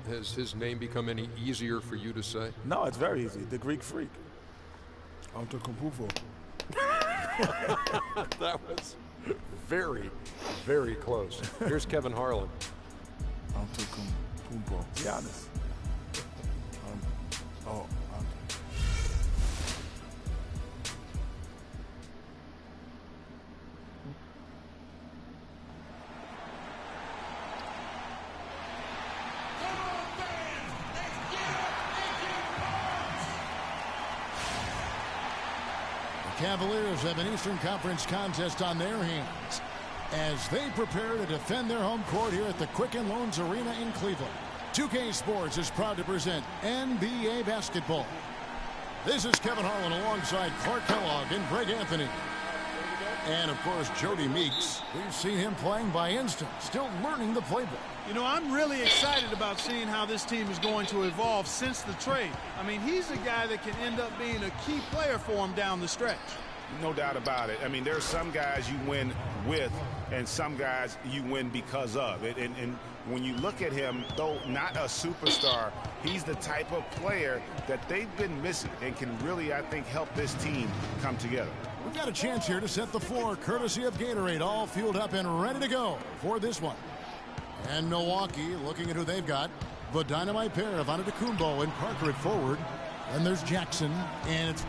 has his name become any easier for you to say? No, it's very easy. The Greek freak. Antetokounmpo. That was very, very close. Here's Kevin Harlan. Antetokounmpo. Giannis. Cavaliers have an Eastern Conference contest on their hands as they prepare to defend their home court here at the Quicken Loans Arena in Cleveland. 2K Sports is proud to present NBA basketball. This is Kevin Harlan alongside Clark Kellogg and Greg Anthony. And, of course, Jody Meeks. We've seen him playing by instinct, still learning the playbook. You know, I'm really excited about seeing how this team is going to evolve since the trade. I mean, he's a guy that can end up being a key player for him down the stretch. No doubt about it. I mean, there's some guys you win with and some guys you win because of it. And when you look at him, though not a superstar, he's the type of player that they've been missing and can really, I think, help this team come together. We've got a chance here to set the floor, courtesy of Gatorade, all fueled up and ready to go for this one. And Milwaukee looking at who they've got. The dynamite pair of Antetokounmpo and Parker at forward. And there's Jackson, and it's...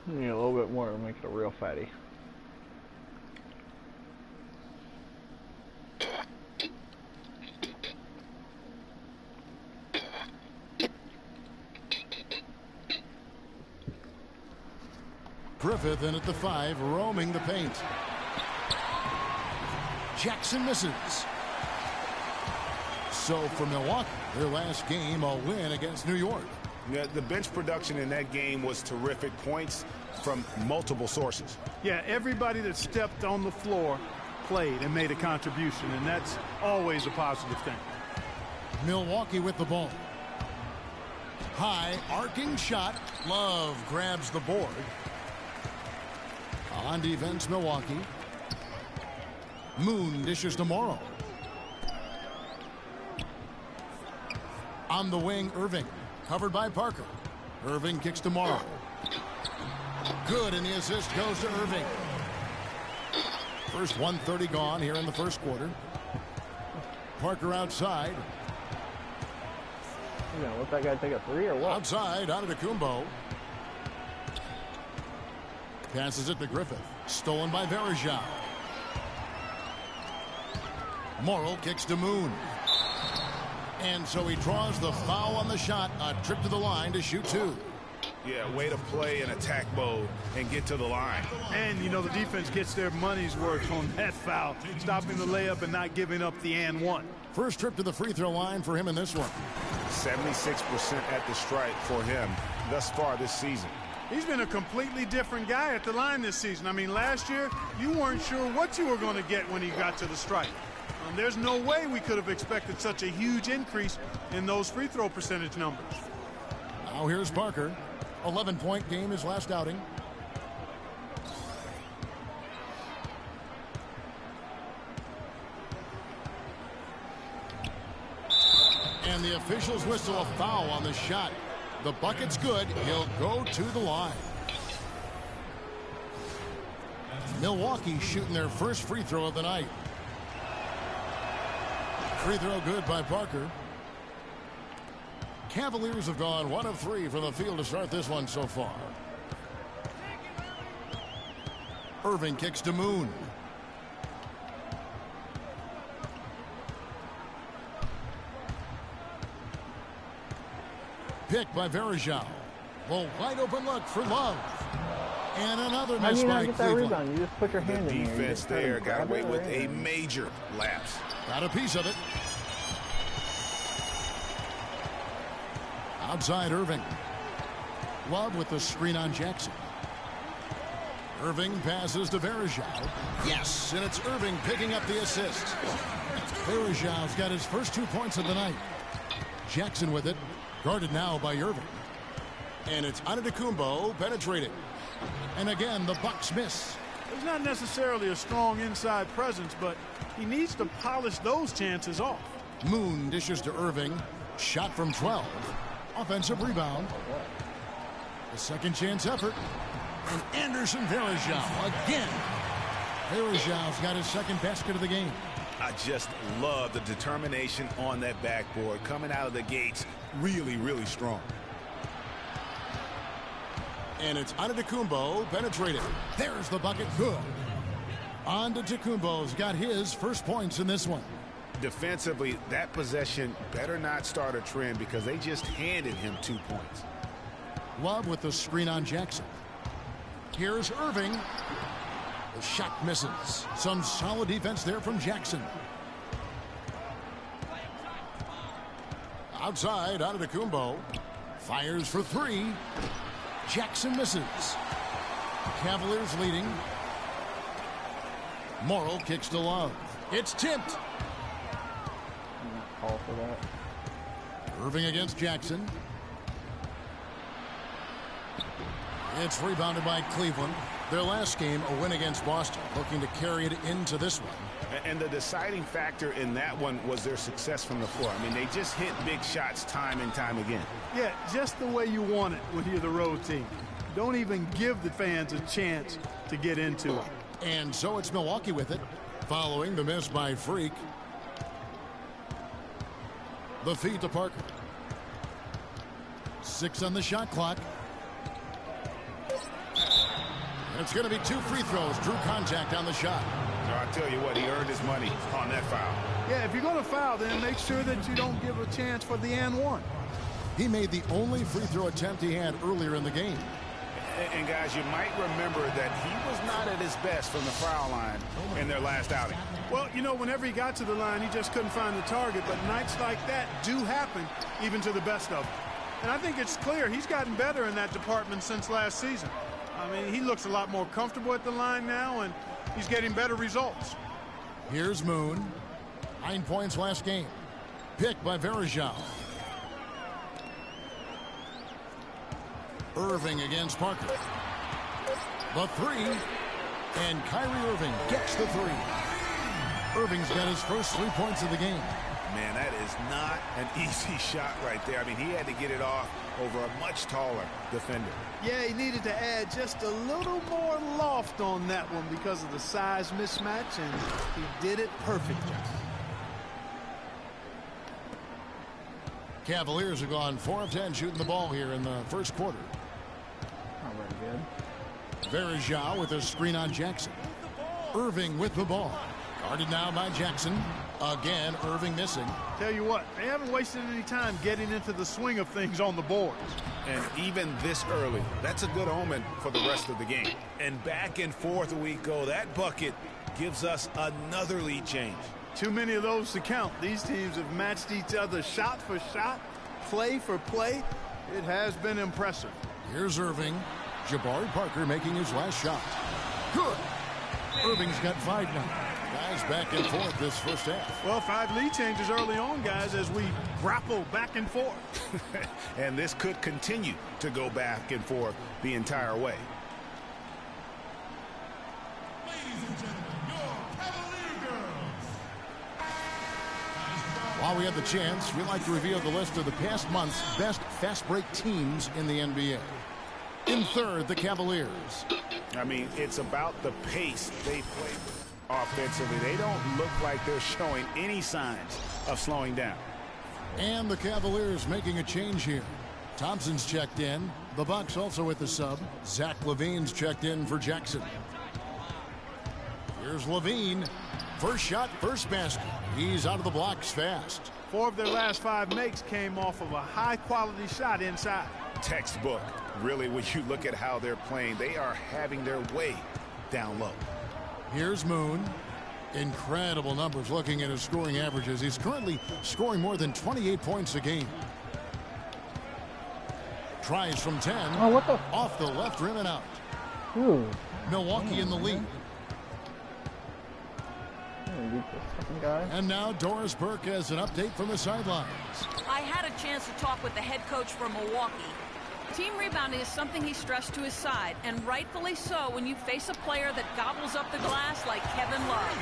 Need a little bit more to make it a real fatty. Griffith in at the 5, roaming the paint. Jackson misses. So for Milwaukee, their last game, a win against New York. Yeah, the bench production in that game was terrific. Points from multiple sources. Yeah, everybody that stepped on the floor played and made a contribution, and that's always a positive thing. Milwaukee with the ball. High, arcing shot. Love grabs the board. On defense, Milwaukee. Moon dishes to Morrow. On the wing, Irving. Covered by Parker. Irving kicks to Morrow. Good, and the assist goes to Irving. First 1:30 gone here in the first quarter. Parker outside. You gonna let that guy take a three or what? Outside, Antetokounmpo. Passes it to Griffith. Stolen by Varejao. Morrow kicks to Moon. And so he draws the foul on the shot. A trip to the line to shoot two. Yeah, way to play in attack mode and get to the line. And, you know, the defense gets their money's worth on that foul, stopping the layup and not giving up the and one. First trip to the free throw line for him in this one. 76% at the stripe for him thus far this season. He's been a completely different guy at the line this season. I mean, last year, you weren't sure what you were going to get when he got to the stripe. There's no way we could have expected such a huge increase in those free throw percentage numbers. Now here's Parker. 11-point game his last outing. And the officials whistle a foul on the shot. The bucket's good. He'll go to the line. Milwaukee shooting their first free throw of the night. Free throw good by Parker. Cavaliers have gone 1 of 3 from the field to start this one so far. Irving kicks to Moon. Pick by Varejao. Well, wide open look for Love. And another How do miss you by not get that Cleveland. rebound? You just put your The hand in there. You defense just try to there got grab away it with right a in. major lapse. Got a piece of it. Outside Irving. Love with the screen on Jackson. Irving passes to Varejao. Yes, and it's Irving picking up the assist. Varejao's got his first 2 points of the night. Jackson with it, guarded now by Irving. And it's Antetokounmpo penetrating. And again, the Bucks miss. There's not necessarily a strong inside presence, but he needs to polish those chances off. Moon dishes to Irving. Shot from 12. Offensive rebound. A second chance effort. And Anderson Varejao again. Varejao's got his second basket of the game. I just love the determination on that backboard. Coming out of the gates really, really strong. And it's Antetokounmpo penetrating. There's the bucket. Good. Antetokounmpo's got his first points in this one. Defensively, that possession better not start a trend because they just handed him 2 points. Love with the screen on Jackson. Here's Irving. The shot misses. Some solid defense there from Jackson. Outside, Antetokounmpo fires for 3. Jackson misses. Cavaliers leading. Morrill kicks to Love. It's tipped. Not call for that. Irving against Jackson. It's rebounded by Cleveland. Their last game, a win against Boston, looking to carry it into this one. And the deciding factor in that one was their success from the floor. I mean, they just hit big shots time and time again. Yeah, just the way you want it when you're the road team. Don't even give the fans a chance to get into it. And so it's Milwaukee with it, following the miss by Freak. The feed to Parker. 6 on the shot clock. And it's going to be 2 free throws. Drew contact on the shot. No, I tell you what, he earned his money on that foul. Yeah, if you're going to foul, then make sure that you don't give a chance for the and one. He made the only free throw attempt he had earlier in the game. And guys, you might remember that he was not at his best from the foul line in their last outing. Well, you know, whenever he got to the line, he just couldn't find the target. But nights like that do happen, even to the best of them. And I think it's clear he's gotten better in that department since last season. I mean, he looks a lot more comfortable at the line now, and he's getting better results. Here's Moon. 9 points last game. Picked by Varejao. Irving against Parker. The 3. And Kyrie Irving gets the 3. Irving's got his first 3 points of the game. Man, that is not an easy shot right there. I mean, he had to get it off over a much taller defender. Yeah, he needed to add just a little more loft on that one because of the size mismatch, and he did it perfectly. Cavaliers have gone 4 of 10 shooting the ball here in the first quarter. Not very good. Varejao with a screen on Jackson. Irving with the ball. Guarded now by Jackson. Again, Irving missing. Tell you what, they haven't wasted any time getting into the swing of things on the boards. And even this early, that's a good omen for the rest of the game. And back and forth we go. That bucket gives us another lead change. Too many of those to count. These teams have matched each other shot for shot, play for play. It has been impressive. Here's Irving. Jabari Parker making his last shot. Good. Irving's got 5 now. Guys back and forth this first half. Well, 5 lead changes early on, guys, as we grapple back and forth. And this could continue to go back and forth the entire way. Ladies and gentlemen, your Cavalier girls. While we have the chance, we'd like to reveal the list of the past month's best fast break teams in the NBA. In third, the Cavaliers. I mean, it's about the pace they play with. Offensively, they don't look like they're showing any signs of slowing down. And the Cavaliers making a change here. Thompson's checked in. The Bucks also with the sub. Zach LaVine's checked in for Jackson. Here's LaVine. First shot, first basket. He's out of the blocks fast. 4 of their last 5 makes came off of a high-quality shot inside. textbook, really, when you look at how they're playing. They are having their way down low. Here's Moon. Incredible numbers looking at his scoring averages. He's currently scoring more than 28 points a game. Tries from 10. Oh, what the? Off the left rim and out. Ooh. Milwaukee in the lead. Guy. And now Doris Burke has an update from the sidelines. I had a chance to talk with the head coach from Milwaukee. Team rebounding is something he stressed to his side, and rightfully so when you face a player that gobbles up the glass like Kevin Love.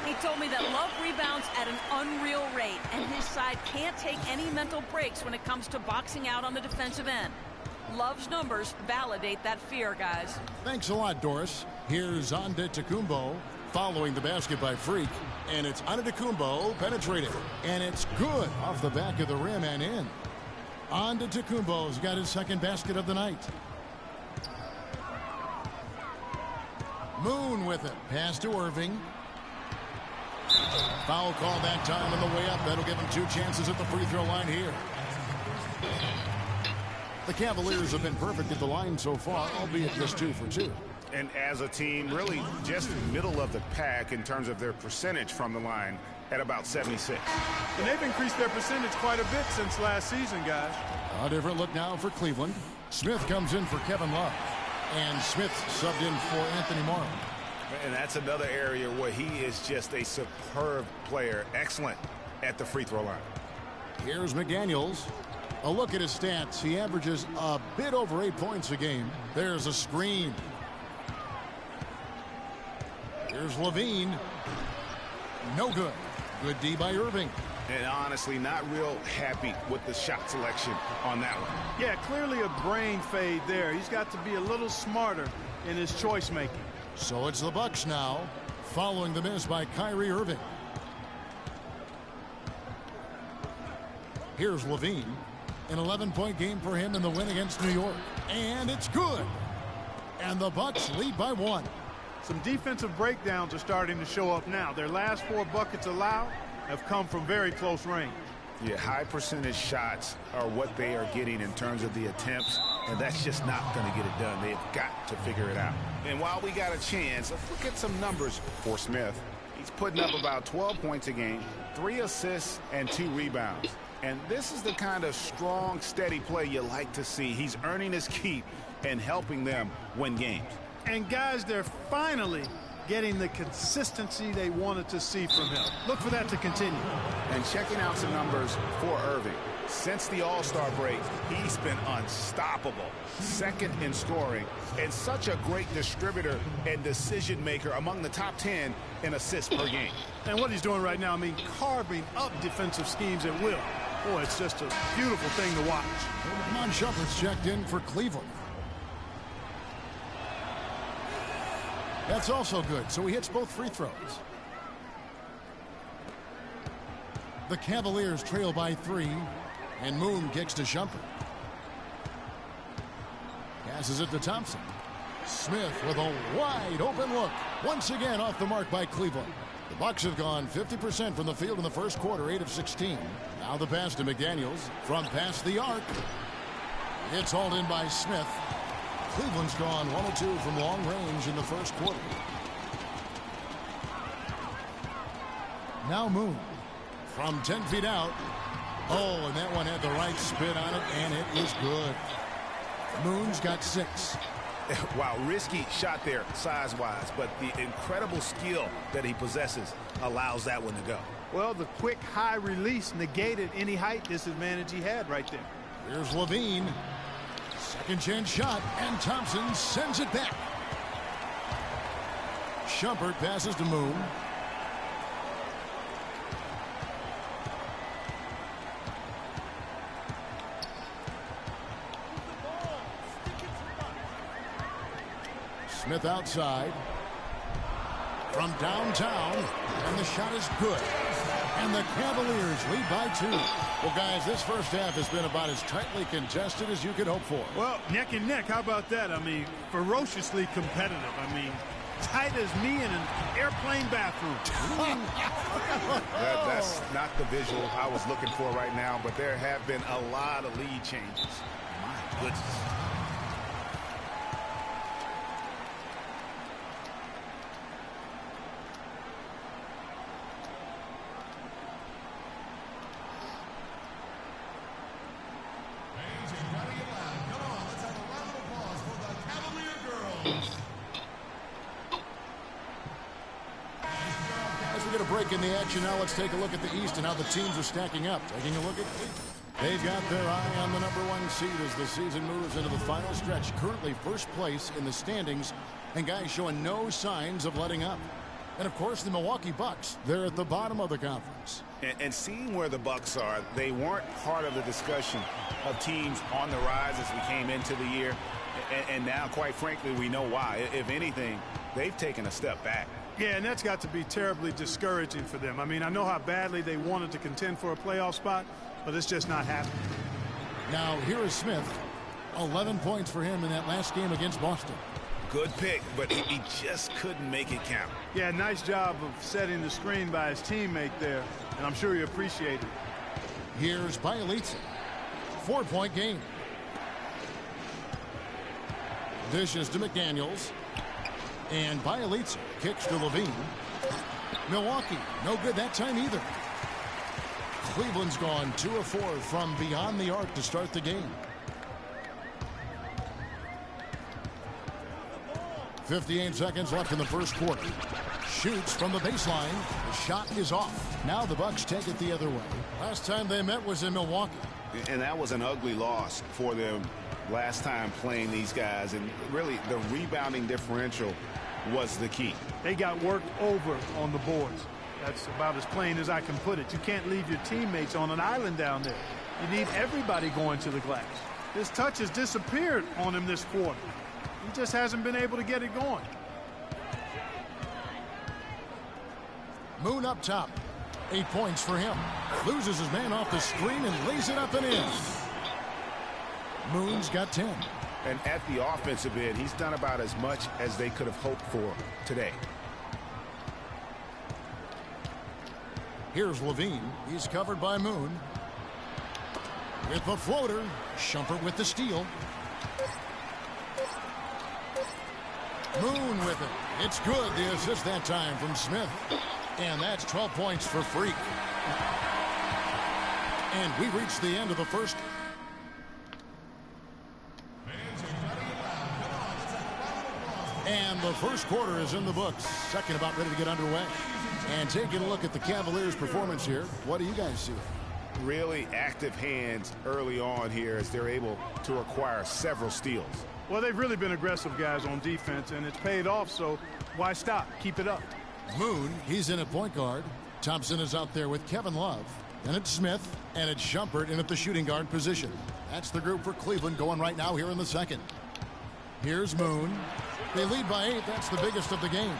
He told me that Love rebounds at an unreal rate, and his side can't take any mental breaks when it comes to boxing out on the defensive end. Love's numbers validate that fear, guys. Thanks a lot, Doris. Here's Antetokounmpo following the basket by Freak, and it's Antetokounmpo penetrating, and it's good off the back of the rim and in. Antetokounmpo's got his second basket of the night. Moon with it. Pass to Irving. Foul call that time on the way up. That'll give him 2 chances at the free throw line here. The Cavaliers have been perfect at the line so far, albeit just 2 for 2. And as a team, really just middle of the pack in terms of their percentage from the line at about 76. And they've increased their percentage quite a bit since last season, guys. A different look now for Cleveland. Smith comes in for Kevin Love. And Smith subbed in for Anthony Morrow. And that's another area where he is just a superb player. Excellent at the free throw line. Here's McDaniels. A look at his stats. He averages a bit over 8 points a game. There's a screen. Here's Levine. No good. Good D by Irving. And honestly, not real happy with the shot selection on that one. Yeah, clearly a brain fade there. He's got to be a little smarter in his choice making. So it's the Bucks now, following the miss by Kyrie Irving. Here's Levine. An 11-point game for him in the win against New York. And it's good. And the Bucks lead by 1. Some defensive breakdowns are starting to show up now. Their last 4 buckets allowed have come from very close range. Yeah, high percentage shots are what they are getting in terms of the attempts, and that's just not going to get it done. They've got to figure it out. And while we got a chance, let's look at some numbers for Smith. He's putting up about 12 points a game, 3 assists, and 2 rebounds. And this is the kind of strong, steady play you like to see. He's earning his keep and helping them win games. And guys, they're finally getting the consistency they wanted to see from him. Look for that to continue. And checking out some numbers for Irving. Since the All-Star break, he's been unstoppable. Second in scoring, and such a great distributor and decision maker, among the top 10 in assists per game. And what he's doing right now, I mean, carving up defensive schemes at will. Boy, it's just a beautiful thing to watch. Mon Shumpert's checked in for Cleveland. That's also good, so he hits both free throws. The Cavaliers trail by 3, and Moon kicks to Shumpert. Passes it to Thompson. Smith with a wide open look. Once again off the mark by Cleveland. The Bucks have gone 50% from the field in the first quarter, 8 of 16. Now the pass to McDaniels from past the arc. It's hauled in by Smith. Cleveland's gone 1 of 2 from long range in the first quarter. Now Moon from 10 feet out. Oh, and that one had the right spin on it, and it is good. Moon's got 6. Wow, risky shot there size-wise, but the incredible skill that he possesses allows that one to go. Well, the quick high release negated any height disadvantage he had right there. Here's Levine. Second chance shot, and Thompson sends it back. Shumpert passes to Moon. Smith outside. From downtown, and the shot is good. And the Cavaliers lead by 2. Well, guys, this first half has been about as tightly contested as you could hope for. Well, neck and neck, how about that? I mean, ferociously competitive. I mean, tight as me in an airplane bathroom. That's not the visual I was looking for right now, but there have been a lot of lead changes. My goodness. Break in the action now. Let's take a look at the East and how the teams are stacking up. Taking a look at Cleveland. They've got their eye on the #1 seed as the season moves into the final stretch. Currently first place in the standings, and guys showing no signs of letting up. And of course the Milwaukee Bucks, they're at the bottom of the conference. And seeing where the Bucks are, they weren't part of the discussion of teams on the rise as we came into the year. And now, quite frankly, we know why. If anything, they've taken a step back. Yeah, and that's got to be terribly discouraging for them. I mean, I know how badly they wanted to contend for a playoff spot, but it's just not happening. Now, here is Smith. 11 points for him in that last game against Boston. Good pick, but he just couldn't make it count. Yeah, nice job of setting the screen by his teammate there, and I'm sure he appreciated it. Here's Bielitsa. 4-point game. Dishes to McDaniels. And Bielitsa kicks to Levine. Milwaukee, no good that time either. Cleveland's gone 2 of 4 from beyond the arc to start the game. 58 seconds left in the first quarter. Shoots from the baseline. The shot is off. Now the Bucks take it the other way. Last time they met was in Milwaukee. And that was an ugly loss for them last time playing these guys. And really, the rebounding differential was the key. They got worked over on the boards. That's about as plain as I can put it. You can't leave your teammates on an island down there. You need everybody going to the glass. His touch has disappeared on him this quarter. He just hasn't been able to get it going. Moon up top. 8 points for him. Loses his man off the screen and lays it up and in. Moon's got 10. And at the offensive end, he's done about as much as they could have hoped for today. Here's Levine. He's covered by Moon. With the floater. Shumpert with the steal. Moon with it. It's good. The assist that time from Smith. And that's 12 points for Freak. And we reach the end of the first. And the first quarter is in the books. Second about ready to get underway. And taking a look at the Cavaliers' performance here, what do you guys see? Really active hands early on here as they're able to acquire several steals. Well, they've really been aggressive guys on defense, and it's paid off, so why stop? Keep it up. Moon, he's in at point guard. Thompson is out there with Kevin Love. And it's Smith, and it's Shumpert in at the shooting guard position. That's the group for Cleveland going right now here in the second. Here's Moon. They lead by 8. That's the biggest of the game.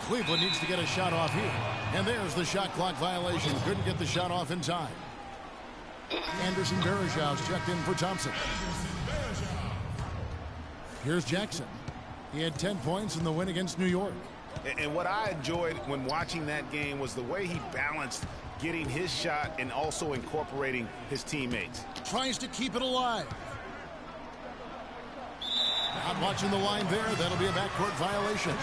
Cleveland needs to get a shot off here. And there's the shot clock violation. Couldn't get the shot off in time. Anderson Varejão's checked in for Thompson. Here's Jackson. He had 10 points in the win against New York. And what I enjoyed when watching that game was the way he balanced getting his shot and also incorporating his teammates. Tries to keep it alive. Not watching the line there. That'll be a backcourt violation.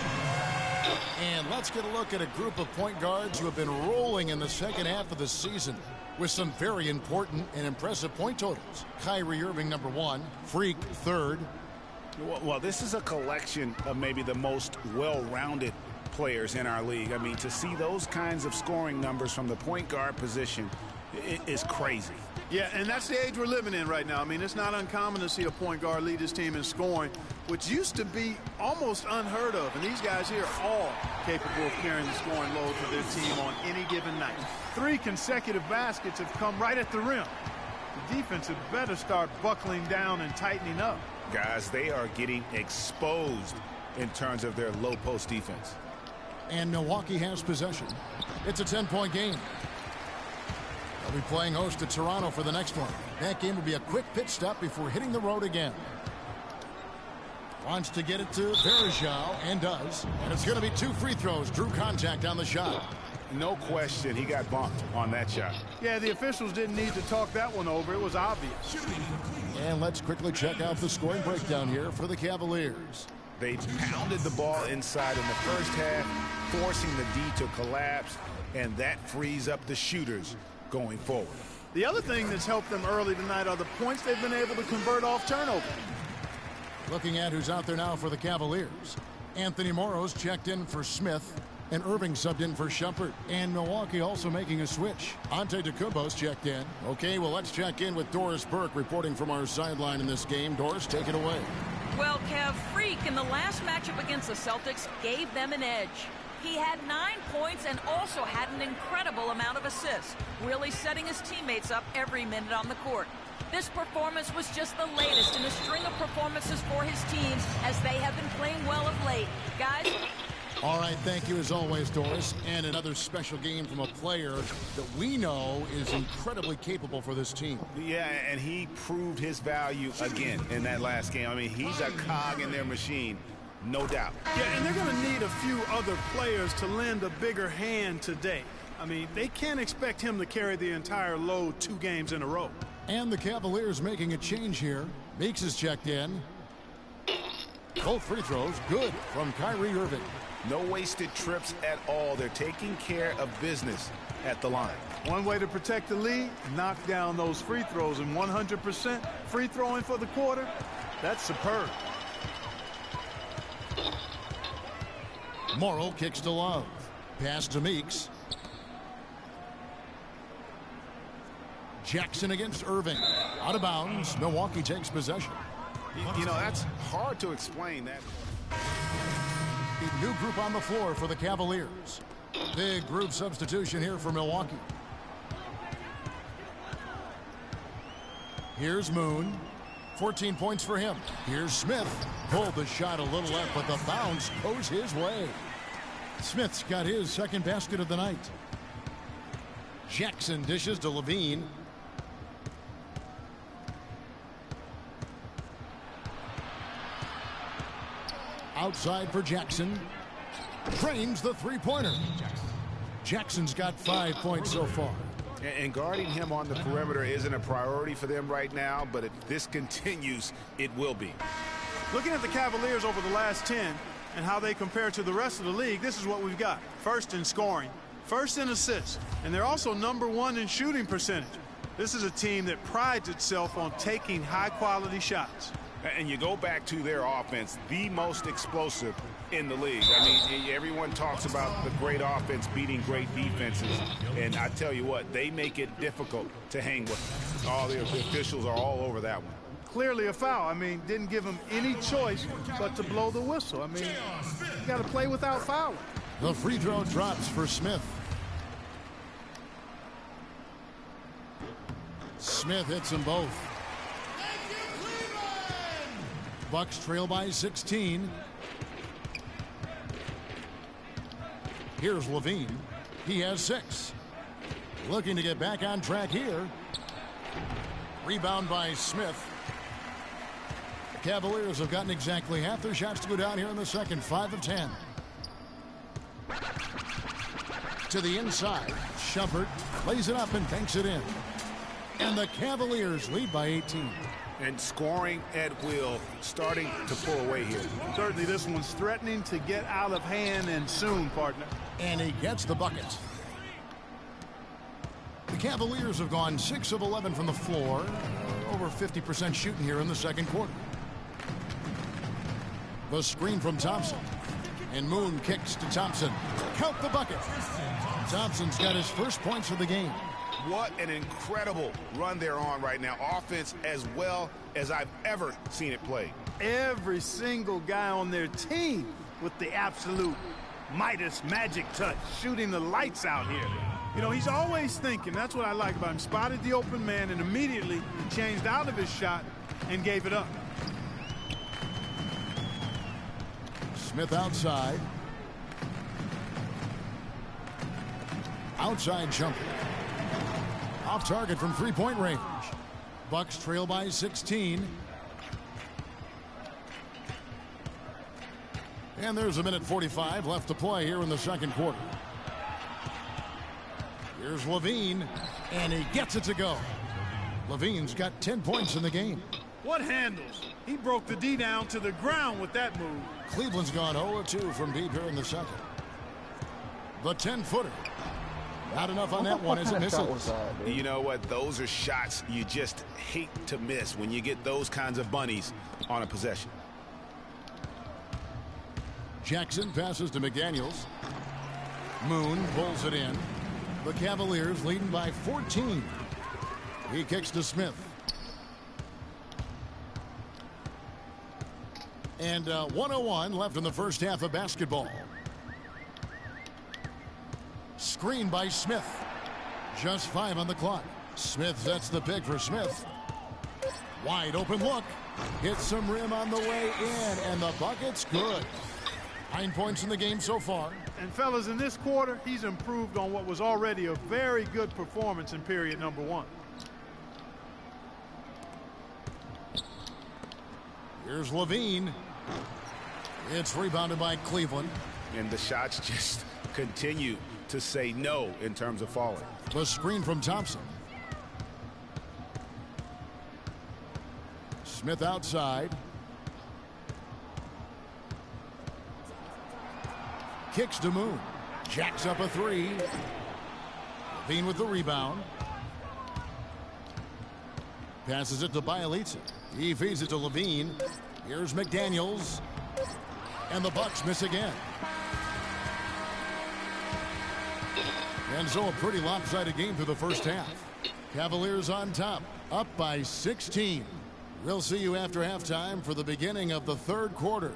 And let's get a look at a group of point guards who have been rolling in the second half of the season with some very important and impressive point totals. Kyrie Irving, number 1. Freak, 3rd. Well, this is a collection of maybe the most well-rounded players in our league. I mean, to see those kinds of scoring numbers from the point guard position is crazy. Yeah, and that's the age we're living in right now. I mean, it's not uncommon to see a point guard lead his team in scoring, which used to be almost unheard of. And these guys here are all capable of carrying the scoring load for their team on any given night. 3 consecutive baskets have come right at the rim. The defense had better start buckling down and tightening up. Guys, they are getting exposed in terms of their low post defense. And Milwaukee has possession. It's a 10-point game. They'll be playing host to Toronto for the next one. That game will be a quick pit stop before hitting the road again. Wants to get it to Varejão and does. And it's going to be 2 free throws. Drew contact on the shot. No question, he got bumped on that shot. Yeah, the officials didn't need to talk that one over. It was obvious. And let's quickly check out the scoring breakdown here for the Cavaliers. They pounded the ball inside in the first half, forcing the D to collapse, and that frees up the shooters going forward. The other thing that's helped them early tonight are the points they've been able to convert off turnover. Looking at who's out there now for the Cavaliers. Anthony Morrow's checked in for Smith, and Irving subbed in for Shumpert. And Milwaukee also making a switch. Antetokounmpo's checked in. Okay, well, let's check in with Doris Burke reporting from our sideline in this game. Doris, take it away. Well, Kev, Freak in the last matchup against the Celtics gave them an edge. He had 9 points and also had an incredible amount of assists, really setting his teammates up every minute on the court. This performance was just the latest in a string of performances for his teams as they have been playing well of late. Guys? All right, thank you as always, Doris. And another special game from a player that we know is incredibly capable for this team. Yeah, and he proved his value again in that last game. I mean, he's a cog in their machine, no doubt. Yeah, and they're going to need a few other players to lend a bigger hand today. I mean, they can't expect him to carry the entire load 2 games in a row. And the Cavaliers making a change here. Meeks is checked in. Both free throws good from Kyrie Irving. No wasted trips at all. They're taking care of business at the line. One way to protect the lead, knock down those free throws, and 100% free throwing for the quarter, that's superb. Morrow kicks to Love. Pass to Meeks. Jackson against Irving. Out of bounds. Milwaukee takes possession. You know, that's hard to explain. That New group on the floor for the Cavaliers. Big group substitution here for Milwaukee. Here's Moon. 14 points for him. Here's Smith. Pulled the shot a little left, but the bounce goes his way. Smith's got his second basket of the night. Jackson dishes to Levine. Outside for Jackson. Frames the three-pointer. Jackson's got 5 points so far. And guarding him on the perimeter isn't a priority for them right now, but if this continues, it will be. Looking at the Cavaliers over the last 10 and how they compare to the rest of the league, this is what we've got. First in scoring, first in assists, and they're also #1 in shooting percentage. This is a team that prides itself on taking high-quality shots. And you go back to their offense, the most explosive in the league. I mean, everyone talks about the great offense beating great defenses, and I tell you what, they make it difficult to hang with. All the officials are all over that one. Clearly a foul. I mean, didn't give him any choice but to blow the whistle. I mean, you got to play without fouling. The free throw drops for Smith. Smith hits them both. Bucks trail by 16. Here's Levine. He has 6. Looking to get back on track here. Rebound by Smith. The Cavaliers have gotten exactly half their shots to go down here in the second. 5 of 10. To the inside. Shumpert lays it up and banks it in. And the Cavaliers lead by 18. And scoring at will, starting to pull away here. Certainly this one's threatening to get out of hand, and soon, partner. And he gets the bucket. The Cavaliers have gone 6 of 11 from the floor. Over 50% shooting here in the second quarter. The screen from Thompson. And Moon kicks to Thompson. Count the bucket. Thompson's got his first points of the game. What an incredible run they're on right now. Offense as well as I've ever seen it played. Every single guy on their team with the absolute Midas magic touch, shooting the lights out here. You know, he's always thinking. That's what I like about him. Spotted the open man and immediately changed out of his shot and gave it up. Smith outside. Outside jumper. Off target from three-point range. Bucks trail by 16. And there's a minute 45 left to play here in the second quarter. Here's Levine, and he gets it to go. Levine's got 10 points in the game. What handles? He broke the D down to the ground with that move. Cleveland's gone 0-2 from deep here in the second. The 10-footer. Not enough on that one as it misses. You know what? Those are shots you just hate to miss when you get those kinds of bunnies on a possession. Jackson passes to McDaniels. Moon pulls it in. The Cavaliers leading by 14. He kicks to Smith. And 1:01 left in the first half of basketball. Screen by Smith. Just 5 on the clock. Smith sets the pick for Smith. Wide open look. Hits some rim on the way in, and the bucket's good. 9 points in the game so far. And fellas, in this quarter, he's improved on what was already a very good performance in period number 1. Here's Levine. It's rebounded by Cleveland. And the shots just continue to say no in terms of falling. The screen from Thompson. Smith outside. Kicks to Moon. Jacks up a 3. Levine with the rebound. Passes it to Bielitsa. He feeds it to Levine. Here's McDaniels. And the Bucks miss again. And so a pretty lopsided game through the first half. Cavaliers on top, up by 16. We'll see you after halftime for the beginning of the third quarter.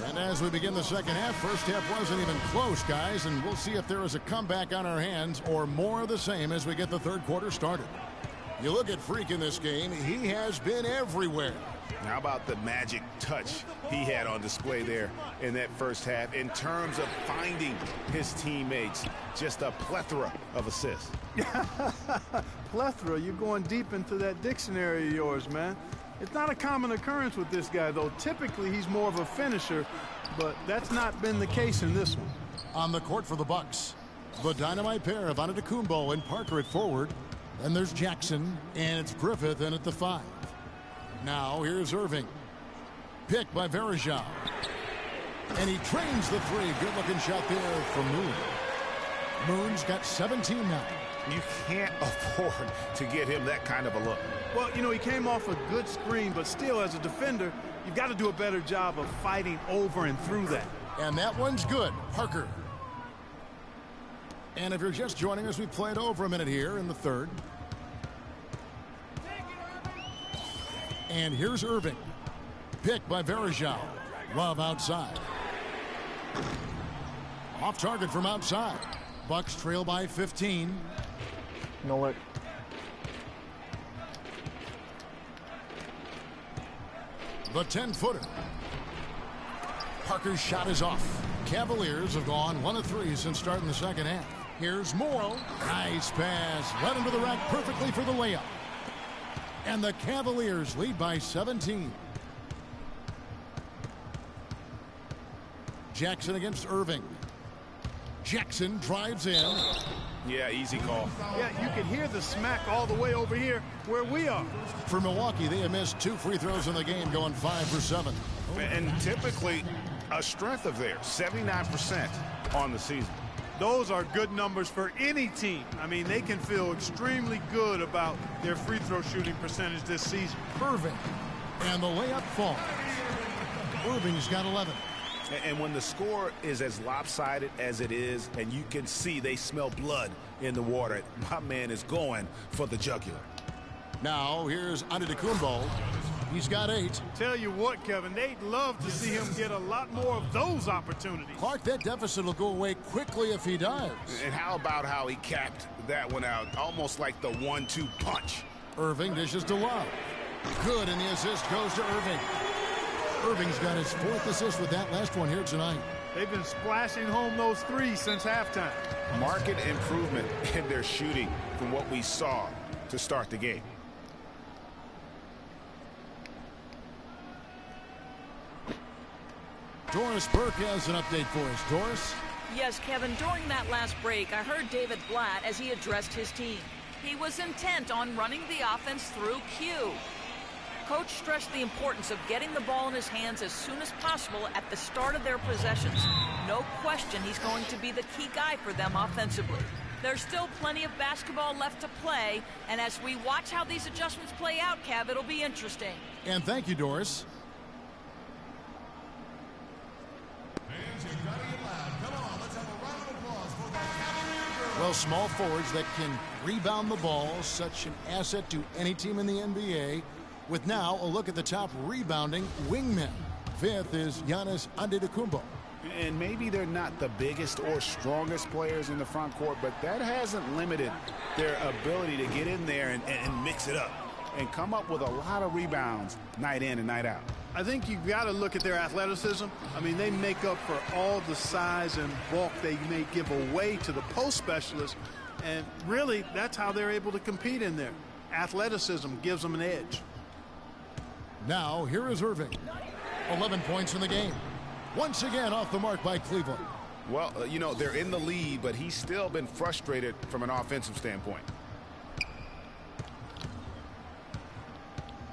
And as we begin the second half, first half wasn't even close, guys, and we'll see if there is a comeback on our hands or more of the same as we get the third quarter started. You look at Freak in this game, he has been everywhere. How about the magic touch he had on display there in that first half in terms of finding his teammates? Just a plethora of assists. Plethora, you're going deep into that dictionary of yours, man. It's not a common occurrence with this guy, though. Typically, he's more of a finisher, but that's not been the case in this one. On the court for the Bucks, the dynamite pair of Antetokounmpo and Parker at forward. Then there's Jackson, and it's Griffith in at the 5. Now here's Irving. Picked by Verejao. And he trains the three. Good-looking shot there from Moon. Moon's got 17 now. You can't afford to get him that kind of a look. Well, you know, he came off a good screen, but still, as a defender, you've got to do a better job of fighting over and through that. And that one's good. Parker. And if you're just joining us, we played over a minute here in the third. And here's Irving. Picked by Verejao. Love outside. Off target from outside. Bucks trail by 15. No look. The 10-footer. Parker's shot is off. Cavaliers have gone 1 of 3 since starting the second half. Here's Morrow. Nice pass. Led into the rack perfectly for the layup. And the Cavaliers lead by 17. Jackson against Irving. Jackson drives in. Yeah, easy call. Yeah, you can hear the smack all the way over here where we are. For Milwaukee, they have missed 2 free throws in the game, going 5 for 7. And typically a strength of theirs, 79% on the season. Those are good numbers for any team. I mean, they can feel extremely good about their free throw shooting percentage this season. Irving. And the layup falls. Irving's got 11. And when the score is as lopsided as it is, and you can see they smell blood in the water, my man is going for the jugular. Now here's Antetokounmpo. He's got 8. Tell you what, Kevin, they'd love to see him get a lot more of those opportunities. Clark, that deficit will go away quickly if he does. And how about how he capped that one out, almost like the 1-2 punch. Irving dishes to Love. Good, and the assist goes to Irving. Irving's got his 4th assist with that last one here tonight. They've been splashing home those threes since halftime. Marked improvement in their shooting from what we saw to start the game. Doris Burke has an update for us. Doris? Yes, Kevin, during that last break, I heard David Blatt as he addressed his team. He was intent on running the offense through Q. Coach stressed the importance of getting the ball in his hands as soon as possible at the start of their possessions. No question he's going to be the key guy for them offensively. There's still plenty of basketball left to play, and as we watch how these adjustments play out, Kev, it'll be interesting. And thank you, Doris. Well, small forwards that can rebound the ball, such an asset to any team in the NBA. With now a look at the top rebounding wingmen. 5th is Giannis Antetokounmpo. And maybe they're not the biggest or strongest players in the front court, but that hasn't limited their ability to get in there and mix it up and come up with a lot of rebounds night in and night out. I think you've got to look at their athleticism. I mean, they make up for all the size and bulk they may give away to the post specialists. And really, that's how they're able to compete in there. Athleticism gives them an edge. Now, here is Irving. 11 points in the game. Once again off the mark by Cleveland. Well, you know, they're in the lead, but he's still been frustrated from an offensive standpoint.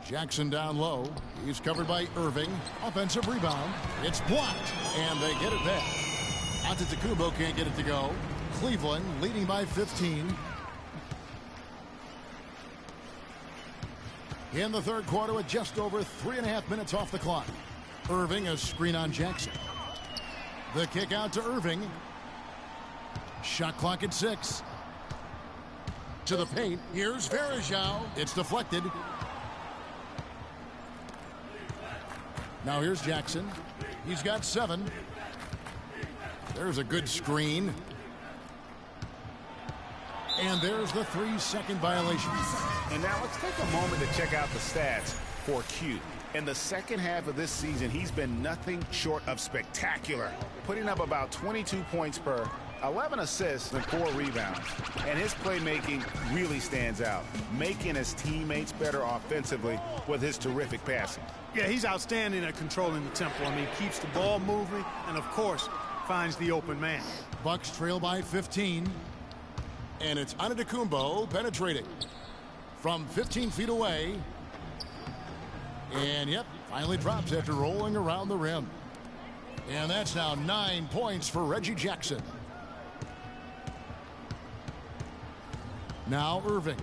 Jackson down low. He's covered by Irving. Offensive rebound. It's blocked. And they get it back. Antetokounmpo can't get it to go. Cleveland leading by 15. In the third quarter with just over 3.5 minutes off the clock. Irving, a screen on Jackson. The kick out to Irving. Shot clock at 6. To the paint. Here's Verejao. It's deflected. Now here's Jackson. He's got 7. There's a good screen. And there's the 3-second violation. And now let's take a moment to check out the stats for Q. In the second half of this season, he's been nothing short of spectacular, putting up about 22 points per, 11 assists, and 4 rebounds. And his playmaking really stands out, making his teammates better offensively with his terrific passing. Yeah, he's outstanding at controlling the tempo. I mean, keeps the ball moving and, of course, finds the open man. Bucks trail by 15. And it's Antetokounmpo penetrating from 15 feet away. And, yep, finally drops after rolling around the rim. And that's now 9 points for Reggie Jackson. Now Irving.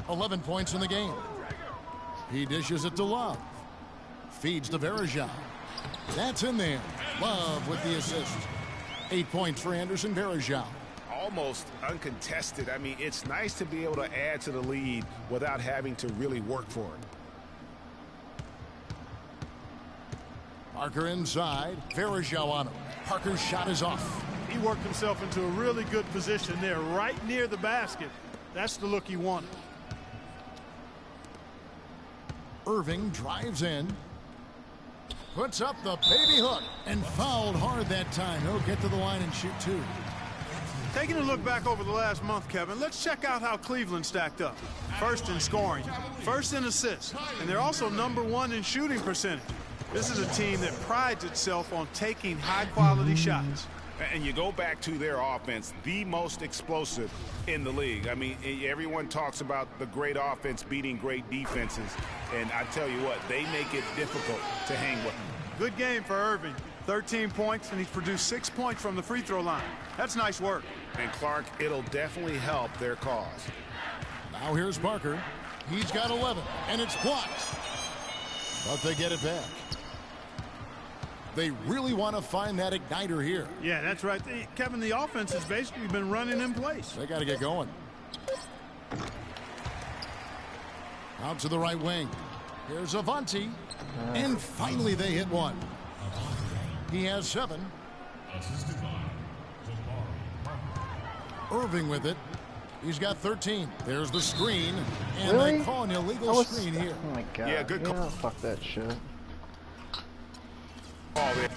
11 points in the game. He dishes it to Love. Feeds to Varejao. That's in there. Love with the assist. 8 points for Anderson Varejao. Almost uncontested. I mean, it's nice to be able to add to the lead without having to really work for it. Parker inside. Varejao on him. Parker's shot is off. He worked himself into a really good position there, right near the basket. That's the look he wanted. Irving drives in. Puts up the baby hook and fouled hard that time. He'll get to the line and shoot 2. Taking a look back over the last month, Kevin, let's check out how Cleveland stacked up. First in scoring, first in assists, and they're also #1 in shooting percentage. This is a team that prides itself on taking high-quality shots. And you go back to their offense, the most explosive in the league. I mean, everyone talks about the great offense beating great defenses. And I tell you what, they make it difficult to hang with them. Good game for Irving. 13 points, and he's produced 6 points from the free throw line. That's nice work. And Clark, it'll definitely help their cause. Now here's Parker. He's got 11, and it's blocked. But they get it back. They really want to find that igniter here. Yeah, that's right. Kevin, the offense has basically been running in place. They got to get going. Out to the right wing. Here's Avanti. And finally they hit one. He has 7. Irving with it. He's got 13. There's the screen. And Really? they call an illegal screen here. Oh my god. Yeah, good call. Fuck that shit. There.